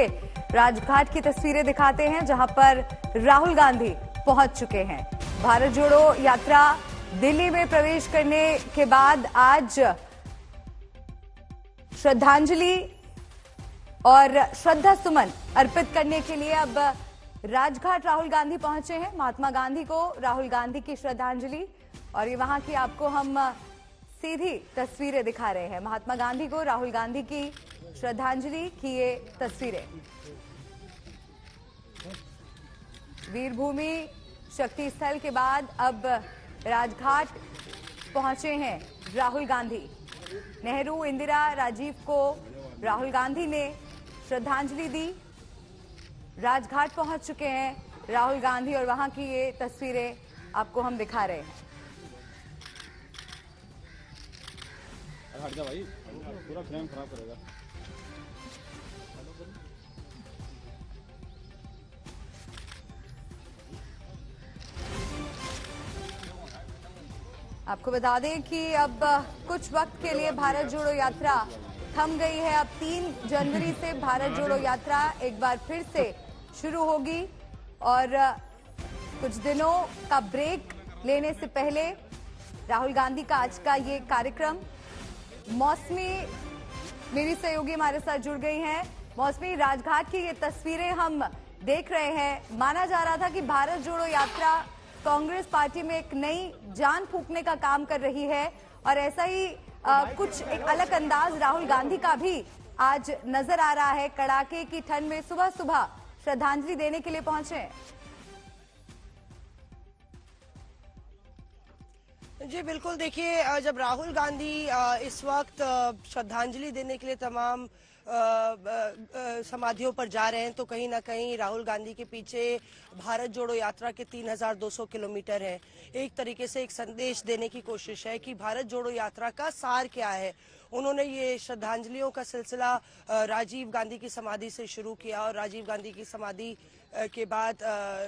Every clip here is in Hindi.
चलिए राजघाट की तस्वीरें दिखाते हैं जहां पर राहुल गांधी पहुंच चुके हैं। भारत जोड़ो यात्रा दिल्ली में प्रवेश करने के बाद आज श्रद्धांजलि और श्रद्धा सुमन अर्पित करने के लिए अब राजघाट राहुल गांधी पहुंचे हैं। महात्मा गांधी को राहुल गांधी की श्रद्धांजलि, और ये वहां की आपको हम सीधी तस्वीरें दिखा रहे हैं। महात्मा गांधी को राहुल गांधी की श्रद्धांजलि की ये तस्वीरें। वीरभूमि शक्ति स्थल के बाद अब राजघाट पहुंचे हैं राहुल गांधी। नेहरू, इंदिरा, राजीव को राहुल गांधी ने श्रद्धांजलि दी। राजघाट पहुंच चुके हैं राहुल गांधी और वहां की ये तस्वीरें आपको हम दिखा रहे हैं। हट जा भाई, पूरा फ्रेम खराब करेगा। आपको बता दें कि अब कुछ वक्त के लिए भारत जोड़ो यात्रा थम गई है। अब 3 जनवरी से भारत जोड़ो यात्रा एक बार फिर से शुरू होगी और कुछ दिनों का ब्रेक लेने से पहले राहुल गांधी का आज का ये कार्यक्रम। मौसमी मेरी सहयोगी हमारे साथ जुड़ गई हैं। मौसमी, राजघाट की ये तस्वीरें हम देख रहे हैं। माना जा रहा था कि भारत जोड़ो यात्रा कांग्रेस पार्टी में एक नई जान फूंकने का काम कर रही है, और ऐसा ही कुछ एक अलग अंदाज राहुल गांधी का भी आज नजर आ रहा है। कड़ाके की ठंड में सुबह सुबह श्रद्धांजलि देने के लिए पहुंचे। जी बिल्कुल, देखिए जब राहुल गांधी इस वक्त श्रद्धांजलि देने के लिए तमाम समाधियों पर जा रहे हैं, तो कहीं ना कहीं राहुल गांधी के पीछे भारत जोड़ो यात्रा के 3200 किलोमीटर है। एक तरीके से एक संदेश देने की कोशिश है कि भारत जोड़ो यात्रा का सार क्या है। उन्होंने ये श्रद्धांजलियों का सिलसिला राजीव गांधी की समाधि से शुरू किया, और राजीव गांधी की समाधि के बाद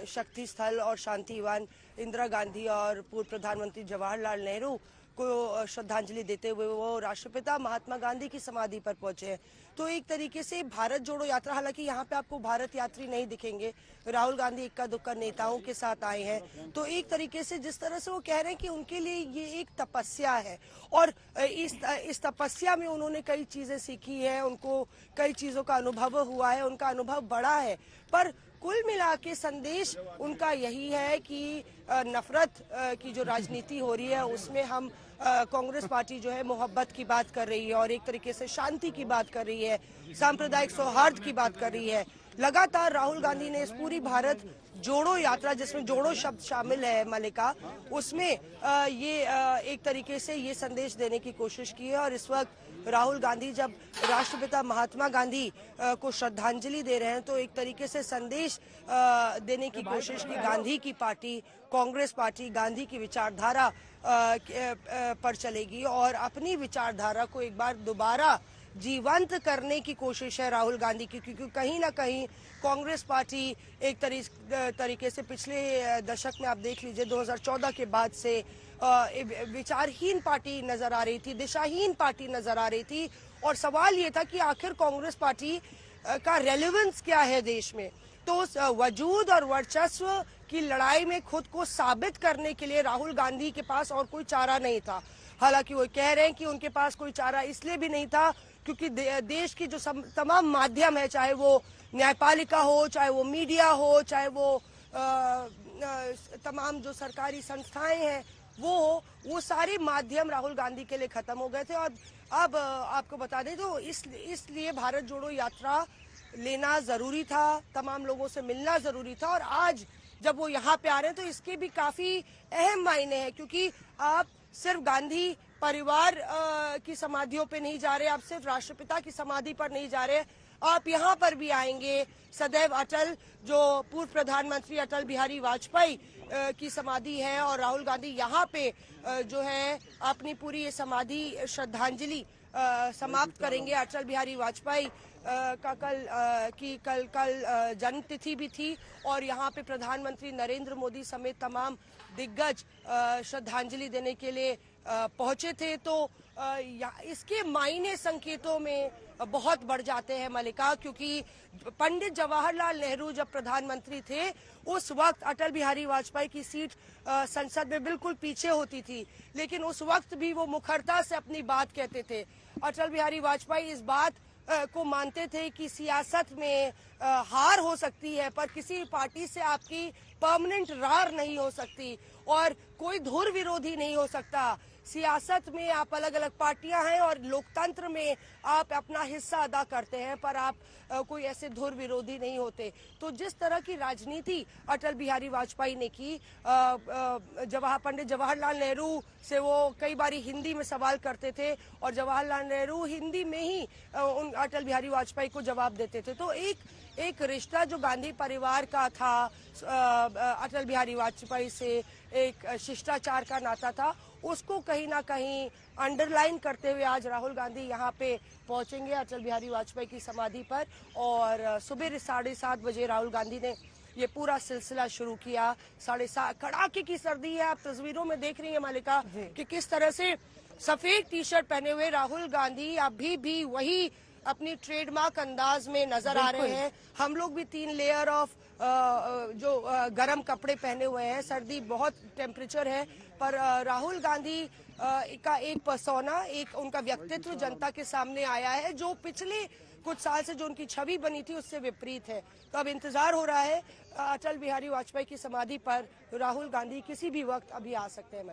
शक्ति स्थल और शांतिवन, इंदिरा गांधी और पूर्व प्रधानमंत्री जवाहरलाल नेहरू को श्रद्धांजलि देते हुए वो राष्ट्रपिता महात्मा गांधी की समाधि पर पहुंचे हैं। तो एक तरीके से भारत जोड़ो यात्रा, हालांकि यहाँ पे आपको भारत यात्री नहीं दिखेंगे, राहुल गांधी इक्का दुक्का नेताओं के साथ आए हैं। तो एक तरीके से जिस तरह से वो कह रहे हैं कि उनके लिए ये एक तपस्या है, और इस तपस्या में उन्होंने कई चीजें सीखी है, उनको कई चीजों का अनुभव हुआ है, उनका अनुभव बड़ा है। पर कुल मिला के संदेश उनका यही है कि नफरत की जो राजनीति हो रही है उसमें हम कांग्रेस पार्टी जो है मोहब्बत की बात कर रही है, और एक तरीके से शांति की बात कर रही है, सांप्रदायिक सौहार्द की बात कर रही है। लगातार राहुल गांधी ने इस पूरी भारत जोड़ो यात्रा, जिसमें जोड़ो शब्द शामिल है मलिका, उसमें ये एक तरीके से ये संदेश देने की कोशिश की है। और इस वक्त राहुल गांधी जब राष्ट्रपिता महात्मा गांधी को श्रद्धांजलि दे रहे हैं, तो एक तरीके से संदेश देने की कोशिश की गांधी की पार्टी, कांग्रेस पार्टी गांधी की विचारधारा पर चलेगी, और अपनी विचारधारा को एक बार दोबारा जीवंत करने की कोशिश है राहुल गांधी की। क्योंकि कहीं ना कहीं कांग्रेस पार्टी एक तरीके से पिछले दशक में आप देख लीजिए 2014 के बाद से विचारहीन पार्टी नजर आ रही थी, दिशाहीन पार्टी नजर आ रही थी। और सवाल ये था कि आखिर कांग्रेस पार्टी का रेलेवेंस क्या है देश में। तो उस वजूद और वर्चस्व की लड़ाई में खुद को साबित करने के लिए राहुल गांधी के पास और कोई चारा नहीं था। हालांकि वो कह रहे हैं कि उनके पास कोई चारा इसलिए भी नहीं था क्योंकि देश की जो तमाम माध्यम है, चाहे वो न्यायपालिका हो, चाहे वो मीडिया हो, चाहे वो तमाम जो सरकारी संस्थाएं हैं वो सारे माध्यम राहुल गांधी के लिए खत्म हो गए थे। और अब आपको बता दें तो इसलिए भारत जोड़ो यात्रा लेना जरूरी था, तमाम लोगों से मिलना जरूरी था। और आज जब वो यहाँ पे आ रहे हैं तो इसके भी काफी अहम मायने हैं, क्योंकि आप सिर्फ गांधी परिवार की समाधियों पे नहीं जा रहे, आप सिर्फ राष्ट्रपिता की समाधि पर नहीं जा रहे, आप यहाँ पर भी आएंगे सदैव अटल, जो पूर्व प्रधानमंत्री अटल बिहारी वाजपेयी की समाधि है। और राहुल गांधी यहाँ पे जो है अपनी पूरी ये समाधि श्रद्धांजलि समाप्त करेंगे। अटल बिहारी वाजपेयी का कल जन्मतिथि भी थी, और यहाँ पे प्रधानमंत्री नरेंद्र मोदी समेत तमाम दिग्गज श्रद्धांजलि देने के लिए पहुंचे थे। तो इसके मायने संकेतों में बहुत बढ़ जाते हैं मलिका, क्योंकि पंडित जवाहरलाल नेहरू जब प्रधानमंत्री थे उस वक्त अटल बिहारी वाजपेयी की सीट संसद में बिल्कुल पीछे होती थी, लेकिन उस वक्त भी वो मुखरता से अपनी बात कहते थे। अटल बिहारी वाजपेयी इस बात को मानते थे कि सियासत में हार हो सकती है, पर किसी पार्टी से आपकी परमानेंट रार नहीं हो सकती और कोई धुर विरोधी नहीं हो सकता। सियासत में आप अलग अलग पार्टियां हैं और लोकतंत्र में आप अपना हिस्सा अदा करते हैं, पर आप कोई ऐसे धुर विरोधी नहीं होते। तो जिस तरह की राजनीति अटल बिहारी वाजपेयी ने की, पंडित जवाहरलाल नेहरू से वो कई बारी हिंदी में सवाल करते थे और जवाहरलाल नेहरू हिंदी में ही अटल बिहारी वाजपेयी को जवाब देते थे। तो एक रिश्ता जो गांधी परिवार का था अटल बिहारी वाजपेयी से, एक शिष्टाचार का नाता था, उसको कहीं ना कहीं अंडरलाइन करते हुए आज राहुल गांधी यहाँ पे पहुंचेंगे अटल बिहारी वाजपेयी की समाधि पर। और सुबह 7:30 बजे राहुल गांधी ने ये पूरा सिलसिला शुरू किया। 7:30 कड़ाके की सर्दी है, आप तस्वीरों में देख रही हैं मलिका कि किस तरह से सफेद टी शर्ट पहने हुए राहुल गांधी अभी भी वही अपनी ट्रेडमार्क अंदाज में नजर आ रहे हैं। हम लोग भी 3 लेयर ऑफ गर्म कपड़े पहने हुए हैं, सर्दी बहुत टेम्परेचर है, पर राहुल गांधी का एक पर्सोना, एक उनका व्यक्तित्व जनता के सामने आया है जो पिछले कुछ साल से जो उनकी छवि बनी थी उससे विपरीत है। तो अब इंतजार हो रहा है अटल बिहारी वाजपेयी की समाधि पर राहुल गांधी किसी भी वक्त अभी आ सकते हैं।